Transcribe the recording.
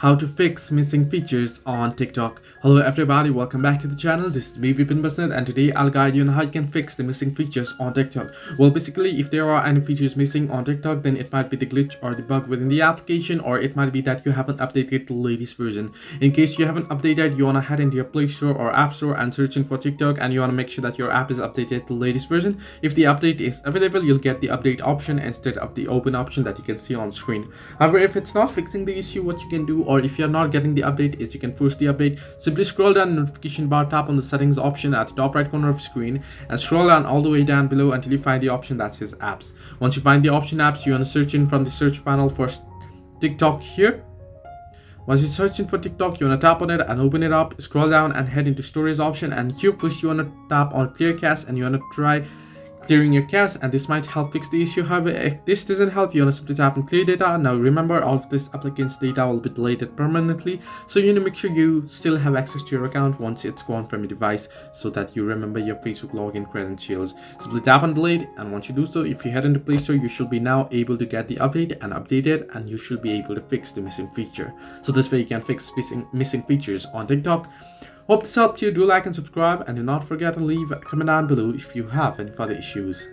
How to fix missing features on TikTok. Hello everybody, welcome back to the channel. This is me Vipin Basnet, and today I'll guide you on how you can fix the missing features on TikTok. Well, basically, if there are any features missing on TikTok, then it might be the glitch or the bug within the application, or it might be that you haven't updated the latest version. In case you haven't updated, you want to head into your Play Store or App Store and searching for TikTok, and you want to make sure that your app is updated to the latest version. If the update is available, you'll get the update option instead of the open option that you can see on screen. However, if it's not fixing the issue, what you can do, or if you're not getting the update, is you can force the update. Simply scroll down the notification bar, tap on the settings option at the top right corner of the screen, and scroll down all the way down below until you find the option that says apps. Once you find the option apps, you want to search in from the search panel for TikTok here. Once you're searching for TikTok, you want to tap on it and open it up, scroll down and head into storage option, and here first you want to tap on clear cache, and you want to try clearing your cache, and this might help fix the issue. However, if this doesn't help, you want to simply tap on clear data. Now remember, all of this applicant's data will be deleted permanently, so you need to make sure you still have access to your account once it's gone from your device, so that you remember your Facebook login credentials. Simply tap on delete, and once you do so, if you head into Play Store, you should be now able to get the update and update it, and you should be able to fix the missing feature. So this way you can fix missing features on TikTok. Hope this helped you. Do like and subscribe, and do not forget to leave a comment down below if you have any further issues.